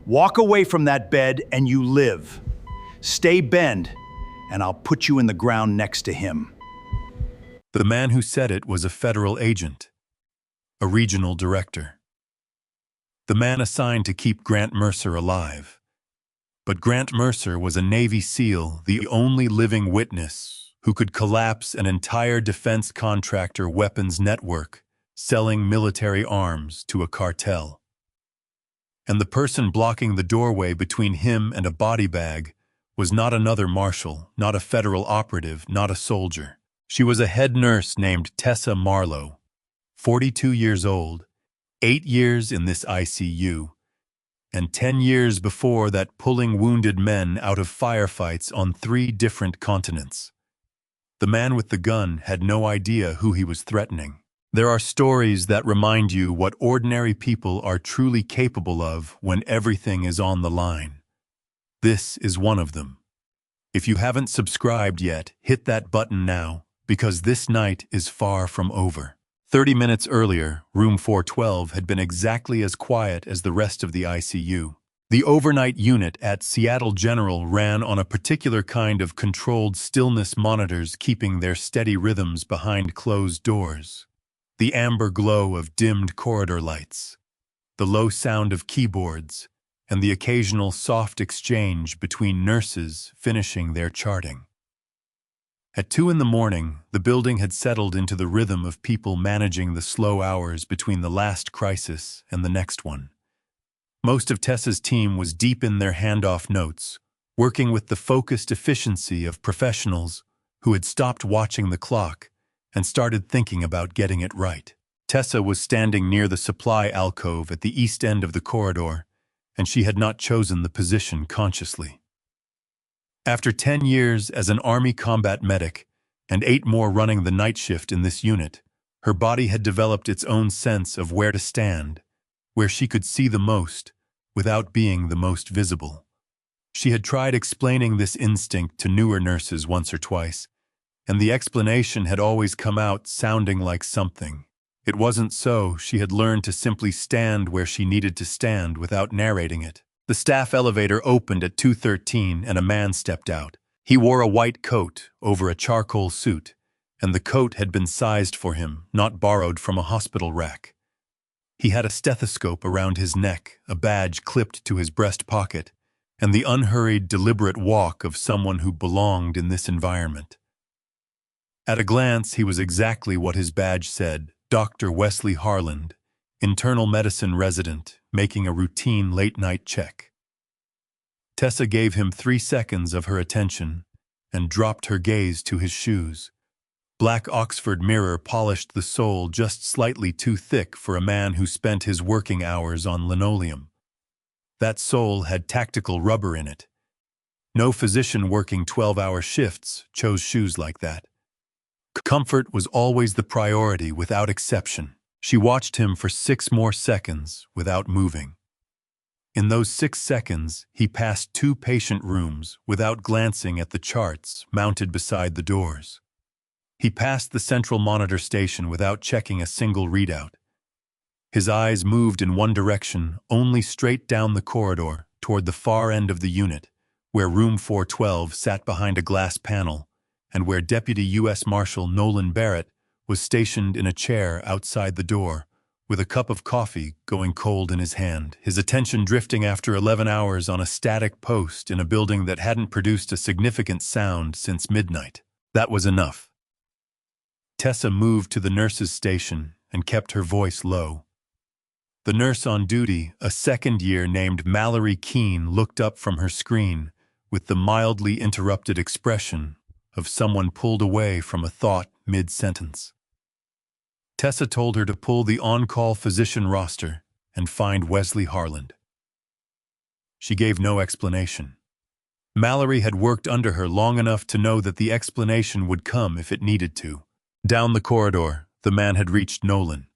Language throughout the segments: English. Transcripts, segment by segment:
Walk away from that bed and you live. Stay bend, and I'll put you in the ground next to him. The man who said it was a federal agent, a regional director. The man assigned to keep Grant Mercer alive. But Grant Mercer was a Navy SEAL, the only living witness who could collapse an entire defense contractor weapons network selling military arms to a cartel. And the person blocking the doorway between him and a body bag was not another marshal, not a federal operative, not a soldier. She was a head nurse named Tessa Marlowe, 42 years old, 8 years in this ICU, and 10 years before that pulling wounded men out of firefights on 3 different continents. The man with the gun had no idea who he was threatening. There are stories that remind you what ordinary people are truly capable of when everything is on the line. This is one of them. If you haven't subscribed yet, hit that button now, because this night is far from over. 30 minutes earlier, room 412 had been exactly as quiet as the rest of the ICU. The overnight unit at Seattle General ran on a particular kind of controlled stillness monitors, keeping their steady rhythms behind closed doors. The amber glow of dimmed corridor lights, the low sound of keyboards, and the occasional soft exchange between nurses finishing their charting. At 2 a.m, the building had settled into the rhythm of people managing the slow hours between the last crisis and the next one. Most of Tessa's team was deep in their handoff notes, working with the focused efficiency of professionals who had stopped watching the clock and started thinking about getting it right. Tessa was standing near the supply alcove at the east end of the corridor, and she had not chosen the position consciously. After 10 years as an Army combat medic and 8 more running the night shift in this unit, her body had developed its own sense of where to stand, where she could see the most without being the most visible. She had tried explaining this instinct to newer nurses once or twice, and the explanation had always come out sounding like something. It wasn't so. She had learned to simply stand where she needed to stand without narrating it. The staff elevator opened at 2:13 and a man stepped out. He wore a white coat over a charcoal suit, and the coat had been sized for him, not borrowed from a hospital rack. He had a stethoscope around his neck, a badge clipped to his breast pocket, and the unhurried, deliberate walk of someone who belonged in this environment. At a glance, he was exactly what his badge said: Dr. Wesley Harland, internal medicine resident, making a routine late-night check. Tessa gave him 3 seconds of her attention and dropped her gaze to his shoes. Black Oxford mirror polished the sole just slightly too thick for a man who spent his working hours on linoleum. That sole had tactical rubber in it. No physician working 12-hour shifts chose shoes like that. Comfort was always the priority without exception. She watched him for 6 more seconds without moving. In those 6 seconds, he passed 2 patient rooms without glancing at the charts mounted beside the doors. He passed the central monitor station without checking a single readout. His eyes moved in one direction, only straight down the corridor toward the far end of the unit, where room 412 sat behind a glass panel, and where Deputy U.S. Marshal Nolan Barrett was stationed in a chair outside the door, with a cup of coffee going cold in his hand, his attention drifting after 11 hours on a static post in a building that hadn't produced a significant sound since midnight. That was enough. Tessa moved to the nurse's station and kept her voice low. The nurse on duty, a second-year named Mallory Keene, looked up from her screen with the mildly interrupted expression of someone pulled away from a thought mid-sentence. Tessa told her to pull the on-call physician roster and find Wesley Harland. She gave no explanation. Mallory had worked under her long enough to know that the explanation would come if it needed to. Down the corridor, the man had reached Nolan.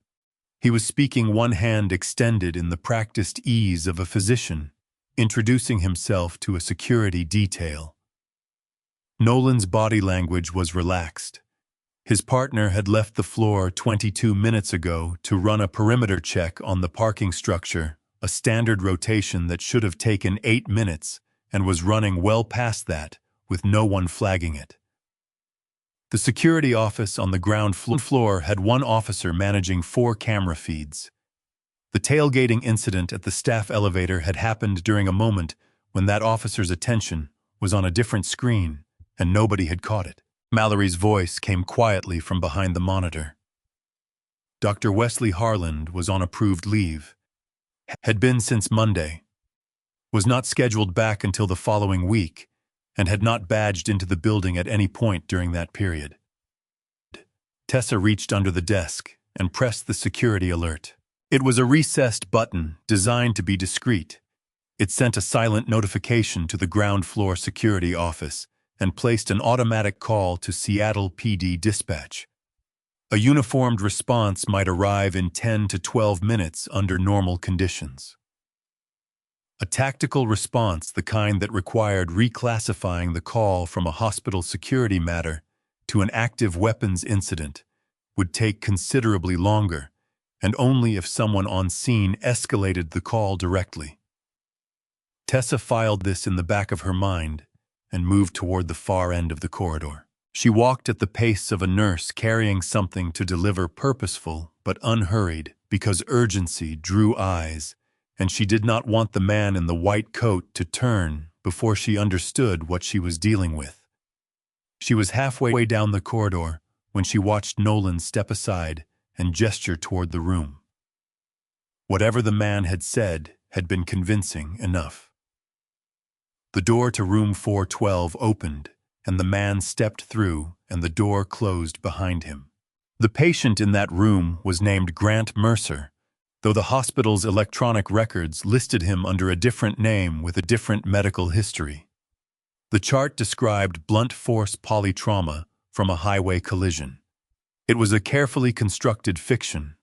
He was speaking, one hand extended in the practiced ease of a physician, introducing himself to a security detail. Nolan's body language was relaxed. His partner had left the floor 22 minutes ago to run a perimeter check on the parking structure a standard rotation that should have taken 8 minutes and was running well past that, with no one flagging it. The security office on the ground floor had one officer managing 4 camera feeds. The tailgating incident at the staff elevator had happened during a moment when that officer's attention was on a different screen, and nobody had caught it. Mallory's voice came quietly from behind the monitor. Dr. Wesley Harland was on approved leave. Had been since Monday. Was not scheduled back until the following week, and had not badged into the building at any point during that period. Tessa reached under the desk and pressed the security alert. It was a recessed button designed to be discreet. It sent a silent notification to the ground floor security office and placed an automatic call to Seattle PD dispatch. A uniformed response might arrive in 10 to 12 minutes under normal conditions. A tactical response, the kind that required reclassifying the call from a hospital security matter to an active weapons incident, would take considerably longer, and only if someone on scene escalated the call directly. Tessa filed this in the back of her mind and moved toward the far end of the corridor. She walked at the pace of a nurse carrying something to deliver, purposeful but unhurried, because urgency drew eyes, and she did not want the man in the white coat to turn before she understood what she was dealing with. She was halfway down the corridor when she watched Nolan step aside and gesture toward the room. Whatever the man had said had been convincing enough. The door to room 412 opened, and the man stepped through, and the door closed behind him. The patient in that room was named Grant Mercer, though the hospital's electronic records listed him under a different name with a different medical history. The chart described blunt force polytrauma from a highway collision. It was a carefully constructed fiction.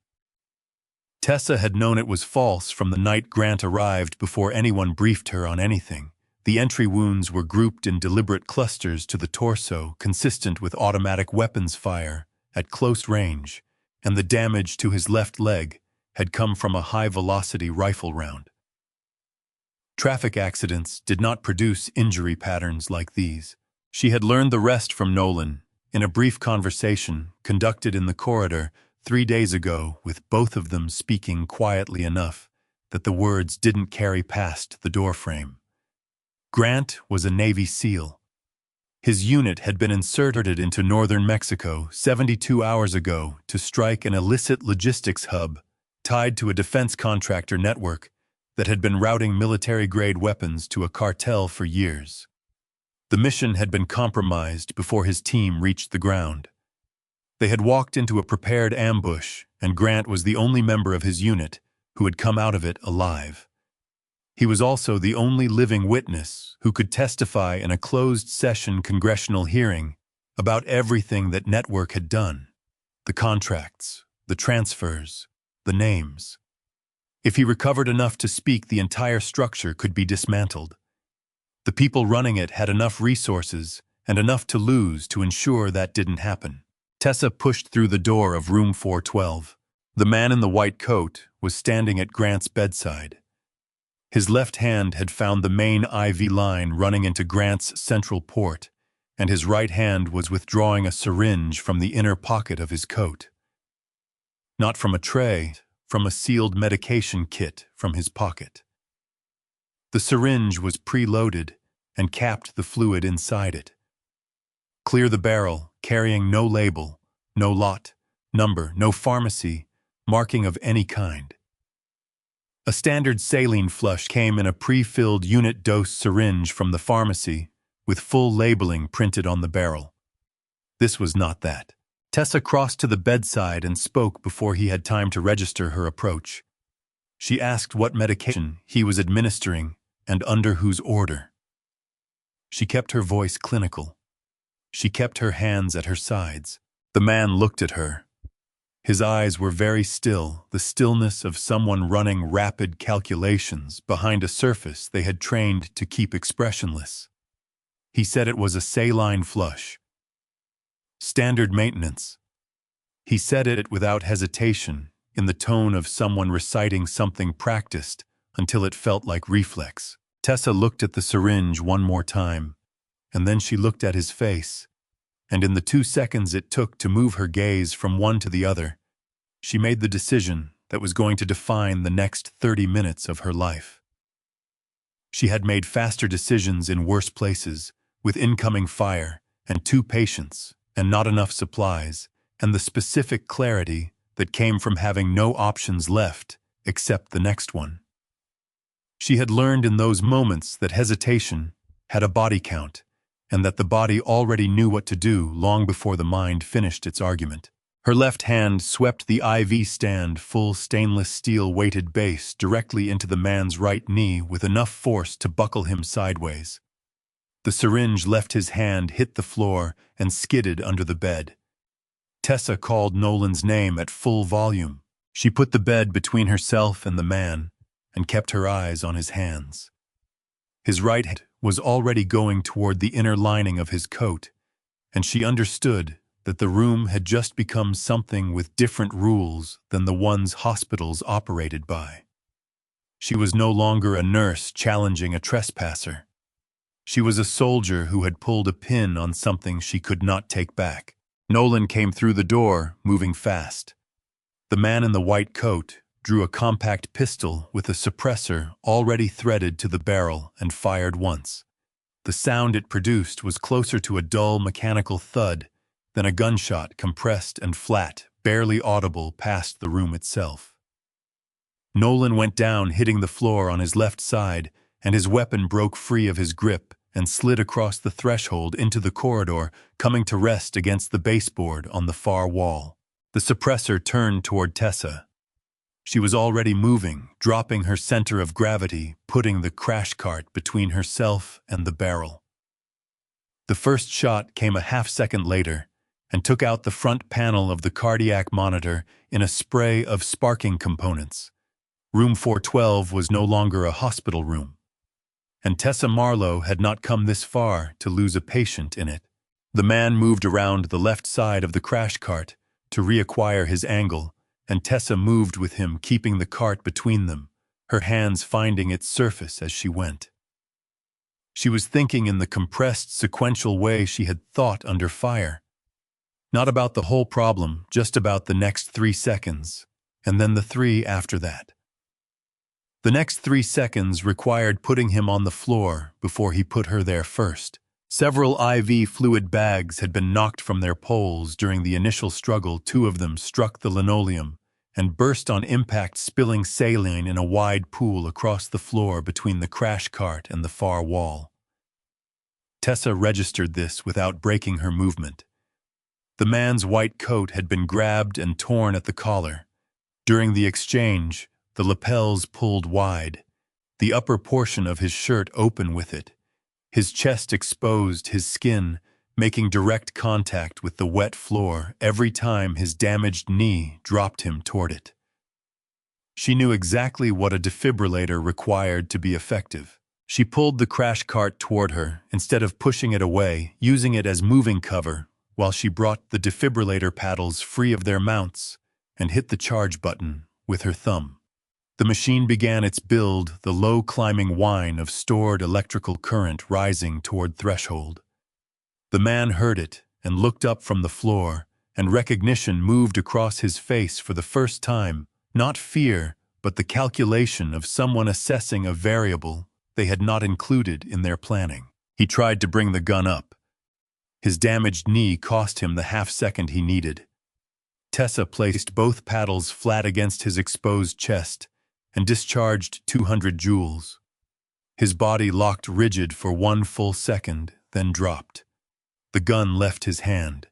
Tessa had known it was false from the night Grant arrived before anyone briefed her on anything. The entry wounds were grouped in deliberate clusters to the torso, consistent with automatic weapons fire at close range, and the damage to his left leg had come from a high-velocity rifle round. Traffic accidents did not produce injury patterns like these. She had learned the rest from Nolan in a brief conversation conducted in the corridor 3 days ago, with both of them speaking quietly enough that the words didn't carry past the doorframe. Grant was a Navy SEAL. His unit had been inserted into northern Mexico 72 hours ago to strike an illicit logistics hub tied to a defense contractor network that had been routing military-grade weapons to a cartel for years. The mission had been compromised before his team reached the ground. They had walked into a prepared ambush, and Grant was the only member of his unit who had come out of it alive. He was also the only living witness who could testify in a closed-session congressional hearing about everything that Network had done: the contracts, the transfers, the names. If he recovered enough to speak, the entire structure could be dismantled. The people running it had enough resources and enough to lose to ensure that didn't happen. Tessa pushed through the door of room 412. The man in the white coat was standing at Grant's bedside. His left hand had found the main IV line running into Grant's central port, and his right hand was withdrawing a syringe from the inner pocket of his coat. Not from a tray, from a sealed medication kit from his pocket. The syringe was preloaded and capped the fluid inside it. Clear the barrel, carrying no label, no lot, number, no pharmacy, marking of any kind. A standard saline flush came in a pre-filled unit dose syringe from the pharmacy, with full labeling printed on the barrel. This was not that. Tessa crossed to the bedside and spoke before he had time to register her approach. She asked what medication he was administering and under whose order. She kept her voice clinical. She kept her hands at her sides. The man looked at her. His eyes were very still, the stillness of someone running rapid calculations behind a surface they had trained to keep expressionless. He said it was a saline flush. Standard maintenance. He said it without hesitation, in the tone of someone reciting something practiced until it felt like reflex. Tessa looked at the syringe one more time, and then she looked at his face, and in the 2 seconds it took to move her gaze from one to the other, she made the decision that was going to define the next 30 minutes of her life. She had made faster decisions in worse places, with incoming fire, and 2 patients, and not enough supplies, and the specific clarity that came from having no options left except the next one. She had learned in those moments that hesitation had a body count, and that the body already knew what to do long before the mind finished its argument. Her left hand swept the IV stand full stainless steel weighted base directly into the man's right knee with enough force to buckle him sideways. The syringe left his hand, hit the floor, and skidded under the bed. Tessa called Nolan's name at full volume. She put the bed between herself and the man and kept her eyes on his hands. His right hand was already going toward the inner lining of his coat, and she understood that the room had just become something with different rules than the ones hospitals operated by. She was no longer a nurse challenging a trespasser. She was a soldier who had pulled a pin on something she could not take back. Nolan came through the door, moving fast. The man in the white coat drew a compact pistol with a suppressor already threaded to the barrel and fired once. The sound it produced was closer to a dull mechanical thud than a gunshot, compressed and flat, barely audible past the room itself. Nolan went down, hitting the floor on his left side, and his weapon broke free of his grip and slid across the threshold into the corridor, coming to rest against the baseboard on the far wall. The suppressor turned toward Tessa. She was already moving, dropping her center of gravity, putting the crash cart between herself and the barrel. The first shot came a half-second later and took out the front panel of the cardiac monitor in a spray of sparking components. Room 412 was no longer a hospital room, and Tessa Marlowe had not come this far to lose a patient in it. The man moved around the left side of the crash cart to reacquire his angle, and Tessa moved with him, keeping the cart between them, her hands finding its surface as she went. She was thinking in the compressed, sequential way she had thought under fire. Not about the whole problem, just about the next 3 seconds, and then the 3 after that. The next 3 seconds required putting him on the floor before he put her there first. Several IV fluid bags had been knocked from their poles during the initial struggle. 2 of them struck the linoleum and burst on impact, spilling saline in a wide pool across the floor between the crash cart and the far wall. Tessa registered this without breaking her movement. The man's white coat had been grabbed and torn at the collar. During the exchange, the lapels pulled wide, the upper portion of his shirt open with it. His chest exposed, his skin making direct contact with the wet floor every time his damaged knee dropped him toward it. She knew exactly what a defibrillator required to be effective. She pulled the crash cart toward her instead of pushing it away, using it as moving cover, while she brought the defibrillator paddles free of their mounts and hit the charge button with her thumb. The machine began its build, the low climbing whine of stored electrical current rising toward threshold. The man heard it and looked up from the floor, and recognition moved across his face for the first time, not fear, but the calculation of someone assessing a variable they had not included in their planning. He tried to bring the gun up. His damaged knee cost him the half-second he needed. Tessa placed both paddles flat against his exposed chest and discharged 200 joules. His body locked rigid for 1 full second, then dropped. The gun left his hand.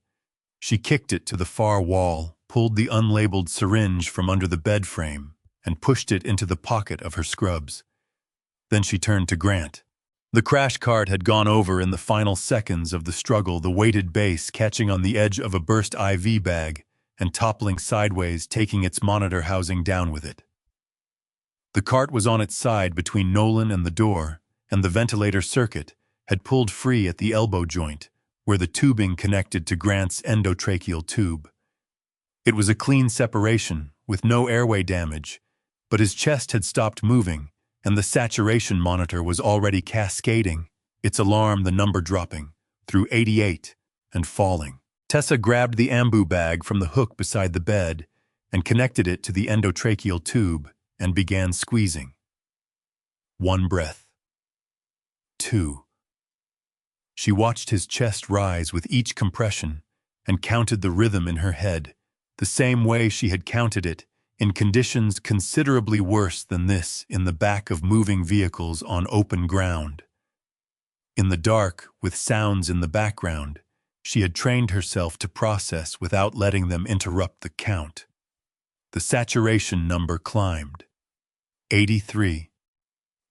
She kicked it to the far wall, pulled the unlabeled syringe from under the bed frame, and pushed it into the pocket of her scrubs. Then she turned to Grant. The crash cart had gone over in the final seconds of the struggle, the weighted base catching on the edge of a burst IV bag and toppling sideways, taking its monitor housing down with it. The cart was on its side between Nolan and the door, and the ventilator circuit had pulled free at the elbow joint, where the tubing connected to Grant's endotracheal tube. It was a clean separation, with no airway damage, but his chest had stopped moving, and the saturation monitor was already cascading, its alarm the number dropping, through 88 and falling. Tessa grabbed the ambu bag from the hook beside the bed and connected it to the endotracheal tube and began squeezing. 1 breath. 2. She watched his chest rise with each compression and counted the rhythm in her head, the same way she had counted it in conditions considerably worse than this in the back of moving vehicles on open ground. In the dark, with sounds in the background, she had trained herself to process without letting them interrupt the count. The saturation number climbed. 83,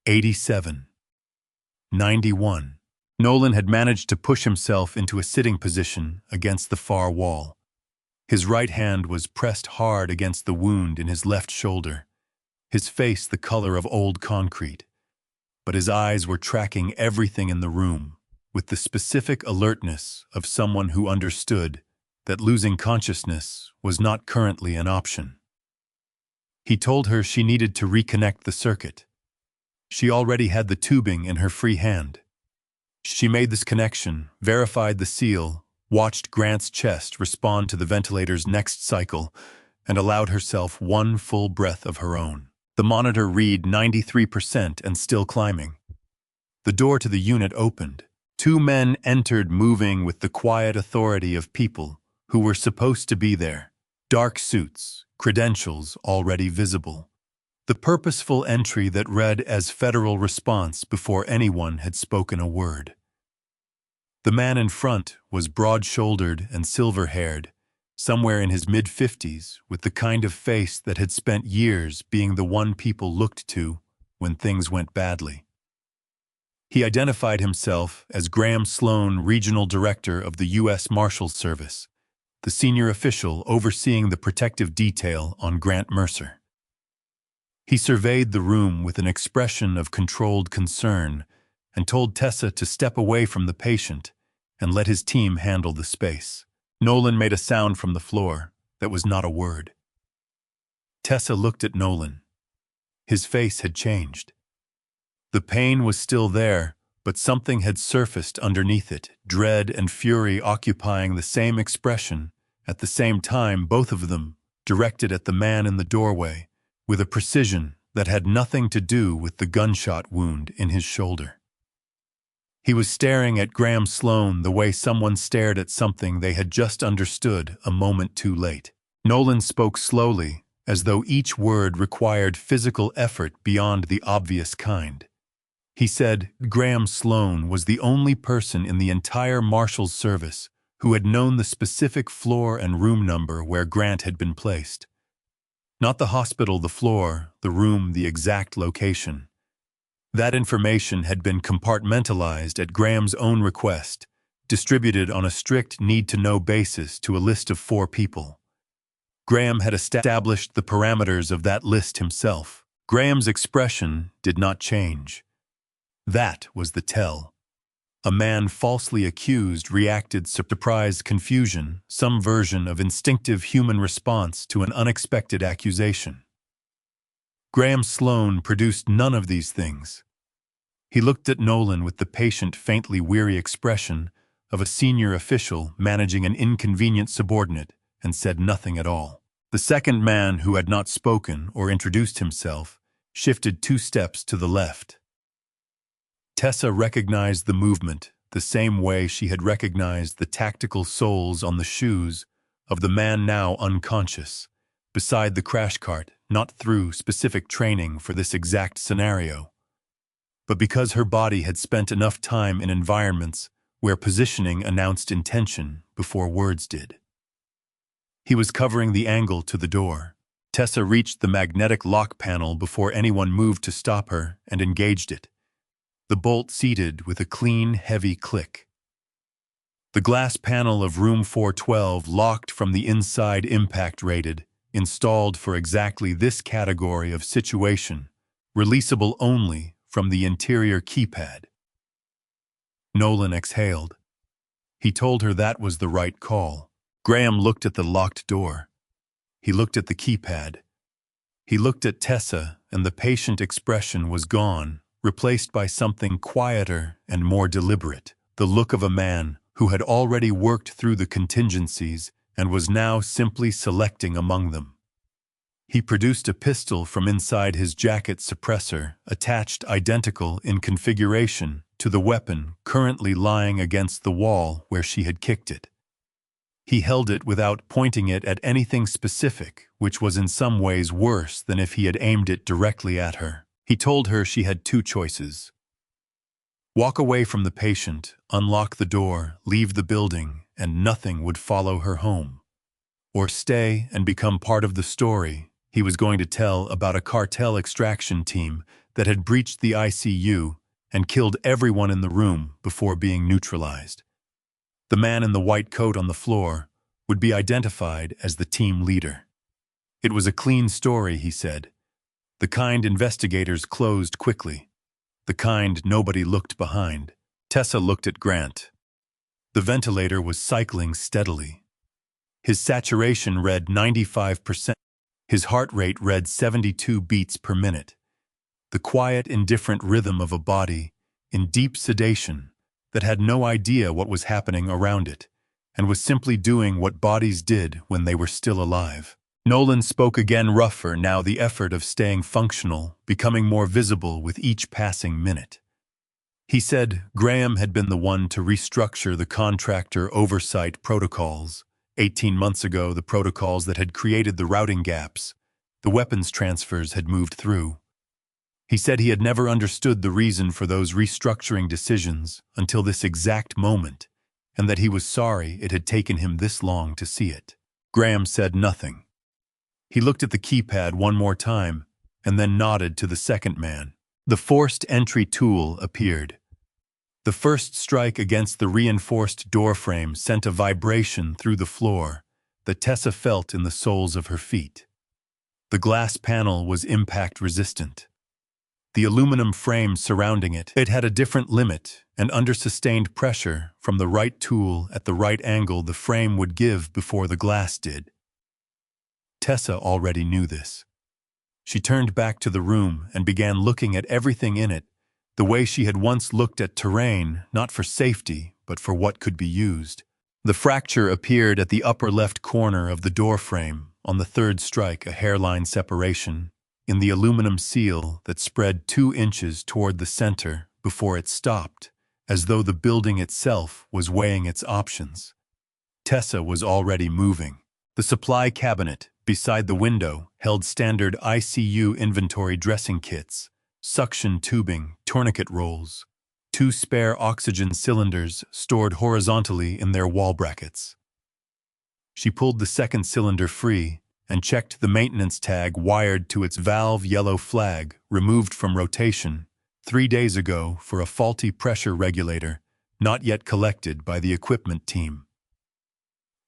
87, 91. Nolan had managed to push himself into a sitting position against the far wall. His right hand was pressed hard against the wound in his left shoulder, his face the color of old concrete, but his eyes were tracking everything in the room with the specific alertness of someone who understood that losing consciousness was not currently an option. He told her she needed to reconnect the circuit. She already had the tubing in her free hand. She made this connection, verified the seal, watched Grant's chest respond to the ventilator's next cycle, and allowed herself 1 full breath of her own. The monitor read 93% and still climbing. The door to the unit opened. 2 men entered, moving with the quiet authority of people who were supposed to be there. Dark suits, credentials already visible. The purposeful entry that read as federal response before anyone had spoken a word. The man in front was broad-shouldered and silver-haired, somewhere in his mid-50s, with the kind of face that had spent years being the one people looked to when things went badly. He identified himself as Graham Sloane, Regional Director of the U.S. Marshals Service, the senior official overseeing the protective detail on Grant Mercer. He surveyed the room with an expression of controlled concern and told Tessa to step away from the patient and let his team handle the space. Nolan made a sound from the floor that was not a word. Tessa looked at Nolan. His face had changed. The pain was still there, but something had surfaced underneath it, dread and fury occupying the same expression, at the same time both of them directed at the man in the doorway, with a precision that had nothing to do with the gunshot wound in his shoulder. He was staring at Graham Sloane the way someone stared at something they had just understood a moment too late. Nolan spoke slowly, as though each word required physical effort beyond the obvious kind. He said Graham Sloane was the only person in the entire Marshal's service who had known the specific floor and room number where Grant had been placed. Not the hospital, the floor, the room, the exact location. That information had been compartmentalized at Graham's own request, distributed on a strict need-to-know basis to a list of 4 people. Graham had established the parameters of that list himself. Graham's expression did not change. That was the tell. A man falsely accused reacted surprised confusion, some version of instinctive human response to an unexpected accusation. Graham Sloane produced none of these things. He looked at Nolan with the patient, faintly weary expression of a senior official managing an inconvenient subordinate and said nothing at all. The second man, who had not spoken or introduced himself, shifted 2 steps to the left. Tessa recognized the movement the same way she had recognized the tactical soles on the shoes of the man now unconscious, beside the crash cart, not through specific training for this exact scenario, but because her body had spent enough time in environments where positioning announced intention before words did. He was covering the angle to the door. Tessa reached the magnetic lock panel before anyone moved to stop her and engaged it. The bolt seated with a clean, heavy click. The glass panel of room 412 locked from the inside, impact rated, installed for exactly this category of situation, releasable only from the interior keypad. Nolan exhaled. He told her that was the right call. Graham looked at the locked door. He looked at the keypad. He looked at Tessa, and the patient expression was gone, replaced by something quieter and more deliberate, the look of a man who had already worked through the contingencies and was now simply selecting among them. He produced a pistol from inside his jacket suppressor, attached identical in configuration to the weapon currently lying against the wall where she had kicked it. He held it without pointing it at anything specific, which was in some ways worse than if he had aimed it directly at her. He told her she had two choices. Walk away from the patient, unlock the door, leave the building, and nothing would follow her home. Or stay and become part of the story he was going to tell about a cartel extraction team that had breached the ICU and killed everyone in the room before being neutralized. The man in the white coat on the floor would be identified as the team leader. It was a clean story, he said. The kind investigators closed quickly. The kind nobody looked behind. Tessa looked at Grant. The ventilator was cycling steadily. His saturation read 95%. His heart rate read 72 beats per minute. The quiet, indifferent rhythm of a body in deep sedation that had no idea what was happening around it and was simply doing what bodies did when they were still alive. Nolan spoke again, rougher now, the effort of staying functional becoming more visible with each passing minute. He said Graham had been the one to restructure the contractor oversight protocols. 18 months ago, the protocols that had created the routing gaps, the weapons transfers had moved through. He said he had never understood the reason for those restructuring decisions until this exact moment, and that he was sorry it had taken him this long to see it. Graham said nothing. He looked at the keypad one more time and then nodded to the second man. The forced entry tool appeared. The first strike against the reinforced doorframe sent a vibration through the floor that Tessa felt in the soles of her feet. The glass panel was impact-resistant. The aluminum frame surrounding it had a different limit, and under sustained pressure from the right tool at the right angle the frame would give before the glass did. Tessa already knew this. She turned back to the room and began looking at everything in it, the way she had once looked at terrain, not for safety, but for what could be used. The fracture appeared at the upper left corner of the doorframe, on the third strike, a hairline separation, in the aluminum seal that spread 2 inches toward the center before it stopped, as though the building itself was weighing its options. Tessa was already moving. The supply cabinet beside the window held standard ICU inventory dressing kits, suction tubing, tourniquet rolls, 2 spare oxygen cylinders stored horizontally in their wall brackets. She pulled the second cylinder free and checked the maintenance tag wired to its valve yellow flag, removed from rotation 3 days ago for a faulty pressure regulator, not yet collected by the equipment team.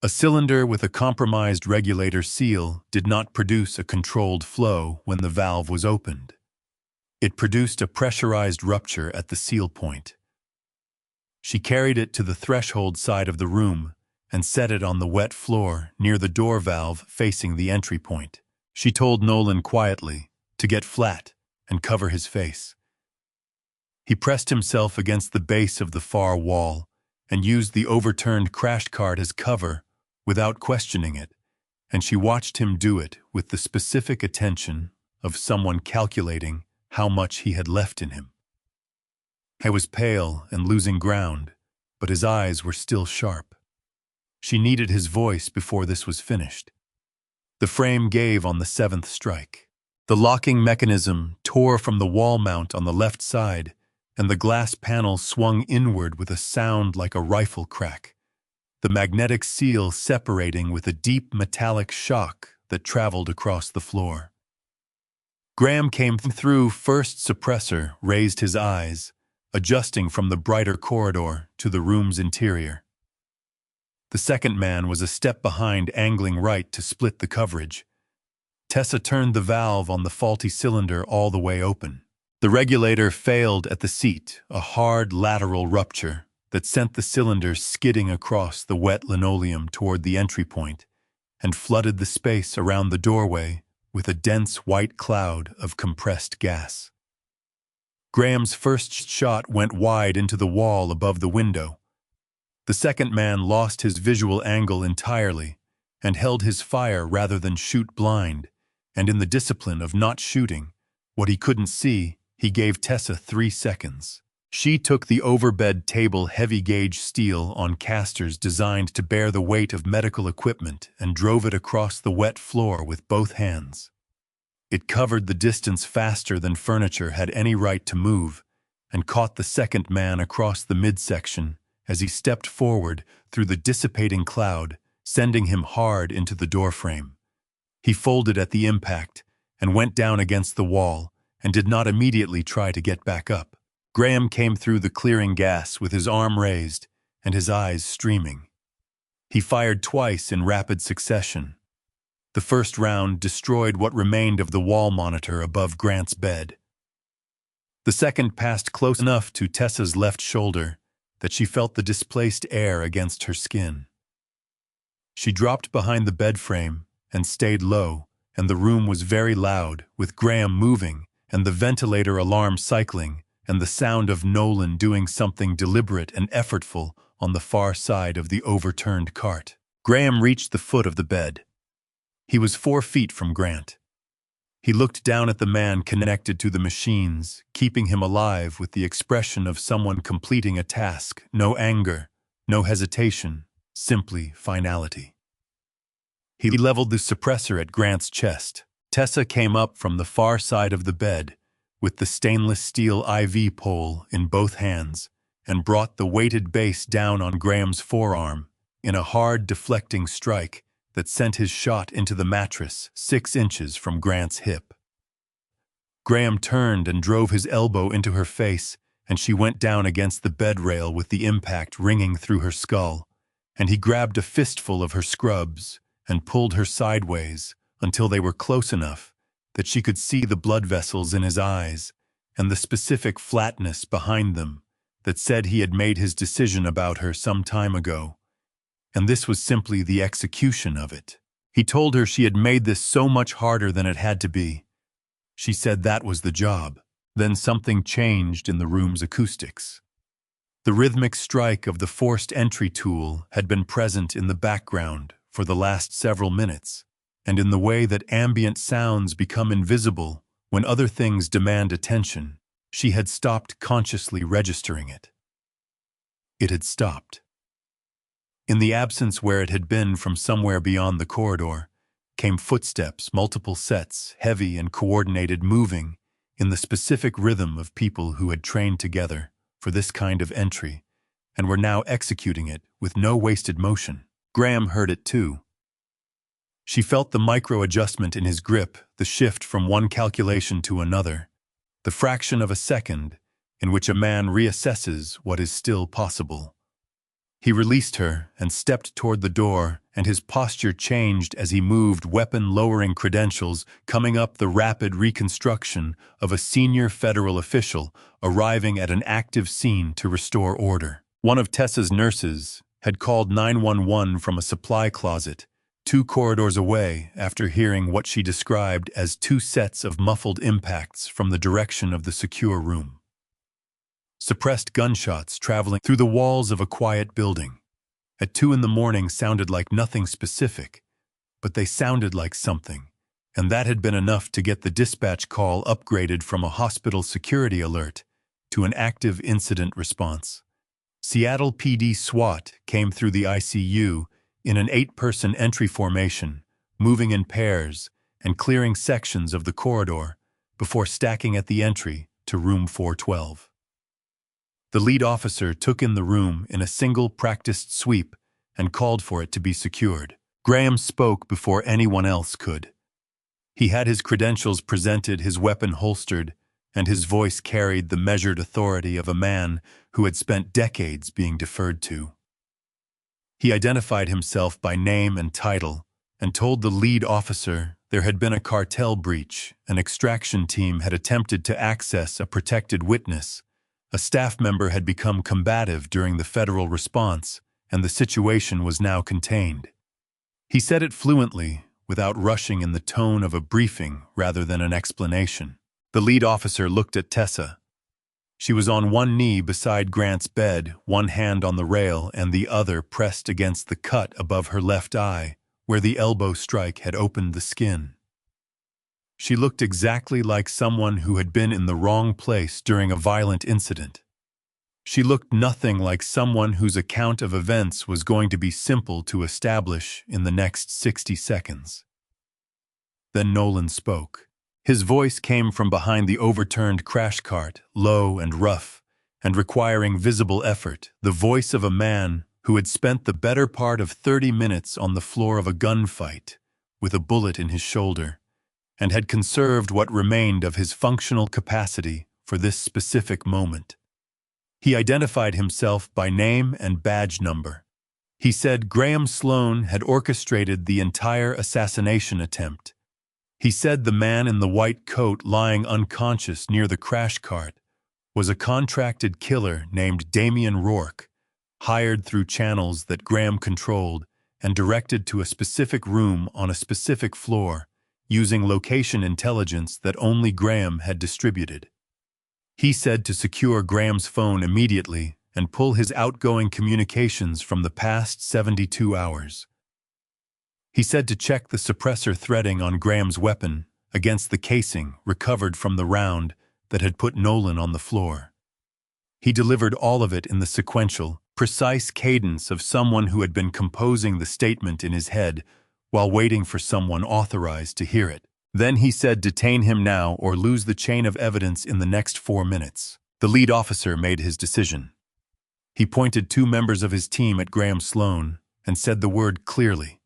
A cylinder with a compromised regulator seal did not produce a controlled flow when the valve was opened. It produced a pressurized rupture at the seal point. She carried it to the threshold side of the room and set it on the wet floor near the door valve facing the entry point. She told Nolan quietly to get flat and cover his face. He pressed himself against the base of the far wall and used the overturned crash cart as cover without questioning it, and she watched him do it with the specific attention of someone calculating how much he had left in him. He was pale and losing ground, but his eyes were still sharp. She needed his voice before this was finished. The frame gave on the 7th strike. The locking mechanism tore from the wall mount on the left side, and the glass panel swung inward with a sound like a rifle crack, the magnetic seal separating with a deep metallic shock that traveled across the floor. Graham came through first suppressor, raised his eyes, adjusting from the brighter corridor to the room's interior. The second man was a step behind, angling right to split the coverage. Tessa turned the valve on the faulty cylinder all the way open. The regulator failed at the seat, a hard lateral rupture that sent the cylinder skidding across the wet linoleum toward the entry point and flooded the space around the doorway with a dense white cloud of compressed gas. Graham's first shot went wide into the wall above the window. The second man lost his visual angle entirely and held his fire rather than shoot blind, and in the discipline of not shooting what he couldn't see, he gave Tessa 3 seconds. She took the overbed table heavy-gauge steel on casters designed to bear the weight of medical equipment and drove it across the wet floor with both hands. It covered the distance faster than furniture had any right to move and caught the second man across the midsection as he stepped forward through the dissipating cloud, sending him hard into the doorframe. He folded at the impact and went down against the wall and did not immediately try to get back up. Graham came through the clearing gas with his arm raised and his eyes streaming. He fired twice in rapid succession. The first round destroyed what remained of the wall monitor above Grant's bed. The second passed close enough to Tessa's left shoulder that she felt the displaced air against her skin. She dropped behind the bed frame and stayed low, and the room was very loud, with Graham moving and the ventilator alarm cycling and the sound of Nolan doing something deliberate and effortful on the far side of the overturned cart. Graham reached the foot of the bed. He was 4 feet from Grant. He looked down at the man connected to the machines, keeping him alive with the expression of someone completing a task. No anger, no hesitation, simply finality. He leveled the suppressor at Grant's chest. Tessa came up from the far side of the bed with the stainless steel IV pole in both hands and brought the weighted base down on Graham's forearm in a hard, deflecting strike that sent his shot into the mattress 6 inches from Grant's hip. Graham turned and drove his elbow into her face, and she went down against the bed rail with the impact ringing through her skull, and he grabbed a fistful of her scrubs and pulled her sideways until they were close enough that she could see the blood vessels in his eyes and the specific flatness behind them that said he had made his decision about her some time ago. And this was simply the execution of it. He told her she had made this so much harder than it had to be. She said that was the job. Then something changed in the room's acoustics. The rhythmic strike of the forced entry tool had been present in the background for the last several minutes, and in the way that ambient sounds become invisible when other things demand attention, she had stopped consciously registering it. It had stopped. In the absence where it had been from somewhere beyond the corridor, came footsteps, multiple sets, heavy and coordinated, moving in the specific rhythm of people who had trained together for this kind of entry and were now executing it with no wasted motion. Graham heard it too. She felt the micro-adjustment in his grip, the shift from one calculation to another, the fraction of a second in which a man reassesses what is still possible. He released her and stepped toward the door, and his posture changed as he moved, weapon-lowering credentials, coming up the rapid reconstruction of a senior federal official arriving at an active scene to restore order. One of Tessa's nurses had called 911 from a supply closet 2 corridors away after hearing what she described as 2 sets of muffled impacts from the direction of the secure room. Suppressed gunshots traveling through the walls of a quiet building. At 2 in the morning sounded like nothing specific, but they sounded like something, and that had been enough to get the dispatch call upgraded from a hospital security alert to an active incident response. Seattle PD SWAT came through the ICU in an 8-person entry formation, moving in pairs and clearing sections of the corridor before stacking at the entry to room 412. The lead officer took in the room in a single practiced sweep and called for it to be secured. Graham spoke before anyone else could. He had his credentials presented, his weapon holstered, and his voice carried the measured authority of a man who had spent decades being deferred to. He identified himself by name and title and told the lead officer there had been a cartel breach. An extraction team had attempted to access a protected witness. A staff member had become combative during the federal response, and the situation was now contained. He said it fluently, without rushing in the tone of a briefing rather than an explanation. The lead officer looked at Tessa. She was on one knee beside Grant's bed, one hand on the rail and the other pressed against the cut above her left eye, where the elbow strike had opened the skin. She looked exactly like someone who had been in the wrong place during a violent incident. She looked nothing like someone whose account of events was going to be simple to establish in the next 60 seconds. Then Nolan spoke. His voice came from behind the overturned crash cart, low and rough, and requiring visible effort, the voice of a man who had spent the better part of 30 minutes on the floor of a gunfight, with a bullet in his shoulder, and had conserved what remained of his functional capacity for this specific moment. He identified himself by name and badge number. He said Graham Sloane had orchestrated the entire assassination attempt. He said the man in the white coat lying unconscious near the crash cart was a contracted killer named Damian Rourke, hired through channels that Graham controlled and directed to a specific room on a specific floor, using location intelligence that only Graham had distributed. He said to secure Graham's phone immediately and pull his outgoing communications from the past 72 hours. He said to check the suppressor threading on Graham's weapon against the casing recovered from the round that had put Nolan on the floor. He delivered all of it in the sequential, precise cadence of someone who had been composing the statement in his head while waiting for someone authorized to hear it. Then he said detain him now or lose the chain of evidence in the next 4 minutes. The lead officer made his decision. He pointed 2 members of his team at Graham Sloane and said the word clearly.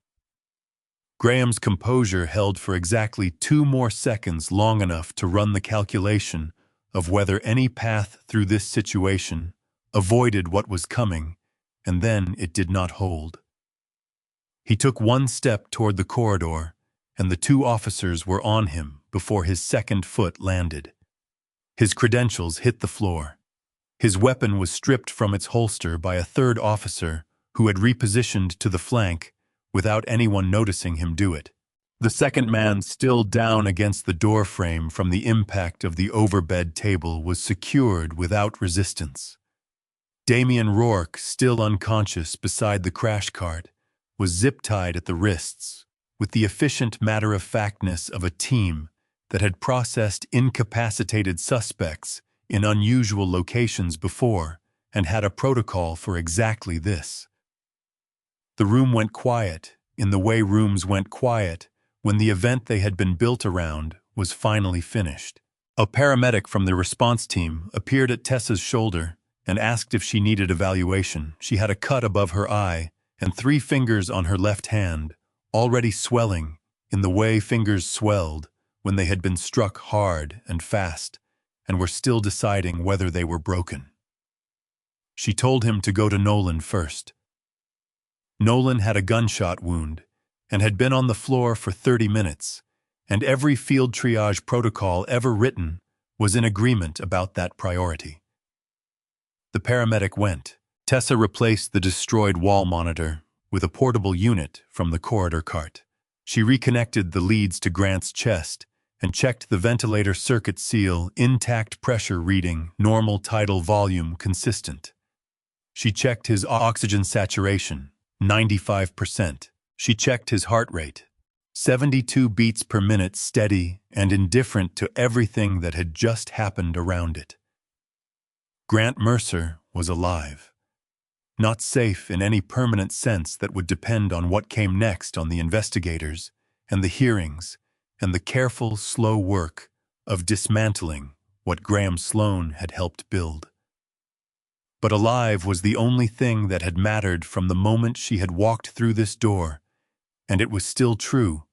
Graham's composure held for exactly 2 more seconds, long enough to run the calculation of whether any path through this situation avoided what was coming, and then it did not hold. He took 1 step toward the corridor, and the 2 officers were on him before his second foot landed. His credentials hit the floor. His weapon was stripped from its holster by a 3rd officer who had repositioned to the flank without anyone noticing him do it. The second man, still down against the door frame from the impact of the overbed table, was secured without resistance. Damian Rourke, still unconscious beside the crash cart, was zip-tied at the wrists with the efficient matter-of-factness of a team that had processed incapacitated suspects in unusual locations before and had a protocol for exactly this. The room went quiet in the way rooms went quiet when the event they had been built around was finally finished. A paramedic from the response team appeared at Tessa's shoulder and asked if she needed evaluation. She had a cut above her eye and 3 fingers on her left hand, already swelling in the way fingers swelled when they had been struck hard and fast and were still deciding whether they were broken. She told him to go to Nolan first. Nolan had a gunshot wound and had been on the floor for 30 minutes, and every field triage protocol ever written was in agreement about that priority. The paramedic went. Tessa replaced the destroyed wall monitor with a portable unit from the corridor cart. She reconnected the leads to Grant's chest and checked the ventilator circuit seal, intact pressure reading, normal tidal volume consistent. She checked his oxygen saturation, 95%. She checked his heart rate, 72 beats per minute, steady and indifferent to everything that had just happened around it. Grant Mercer was alive. Not safe in any permanent sense that would depend on what came next on the investigators and the hearings and the careful, slow work of dismantling what Graham Sloane had helped build. But alive was the only thing that had mattered from the moment she had walked through this door, and it was still true,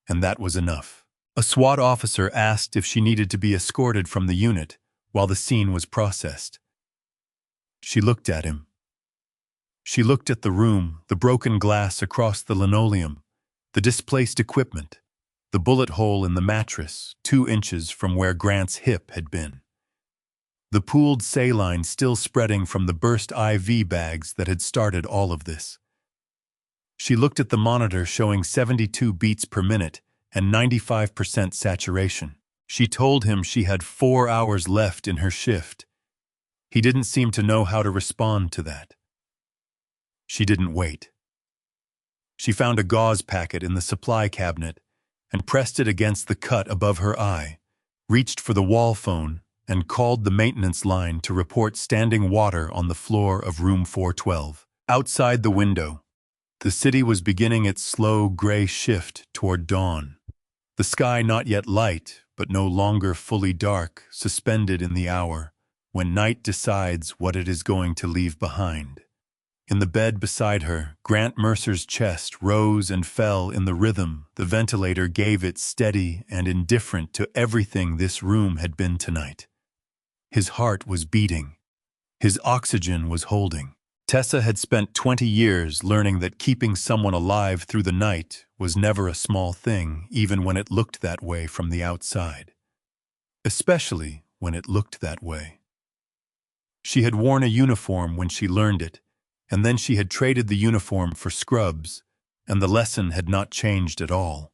and that was enough. A SWAT officer asked if she needed to be escorted from the unit while the scene was processed. She looked at him. She looked at the room, the broken glass across the linoleum, the displaced equipment, the bullet hole in the mattress 2 inches from where Grant's hip had been. The pooled saline still spreading from the burst IV bags that had started all of this. She looked at the monitor showing 72 beats per minute and 95% saturation. She told him she had 4 hours left in her shift. He didn't seem to know how to respond to that. She didn't wait. She found a gauze packet in the supply cabinet and pressed it against the cut above her eye, reached for the wall phone, and called the maintenance line to report standing water on the floor of room 412. Outside the window, the city was beginning its slow gray shift toward dawn. The sky not yet light, but no longer fully dark, suspended in the hour when night decides what it is going to leave behind. In the bed beside her, Grant Mercer's chest rose and fell in the rhythm the ventilator gave it, steady and indifferent to everything this room had been tonight. His heart was beating. His oxygen was holding. Tessa had spent 20 years learning that keeping someone alive through the night was never a small thing, even when it looked that way from the outside. Especially when it looked that way. She had worn a uniform when she learned it, and then she had traded the uniform for scrubs, and the lesson had not changed at all.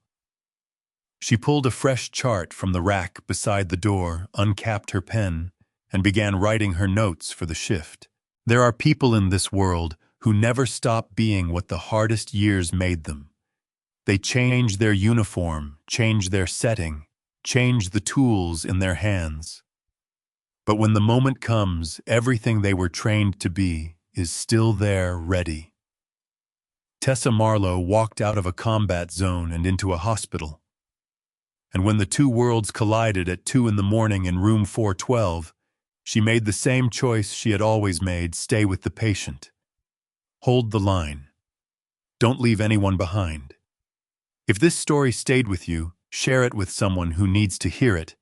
She pulled a fresh chart from the rack beside the door, uncapped her pen, and began writing her notes for the shift. There are people in this world who never stop being what the hardest years made them. They change their uniform, change their setting, change the tools in their hands. But when the moment comes, everything they were trained to be is still there, ready. Tessa Marlowe walked out of a combat zone and into a hospital. And when the two worlds collided at 2 a.m. in room 412, she made the same choice she had always made: stay with the patient. Hold the line. Don't leave anyone behind. If this story stayed with you, share it with someone who needs to hear it,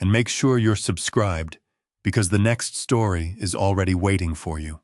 and make sure you're subscribed, because the next story is already waiting for you.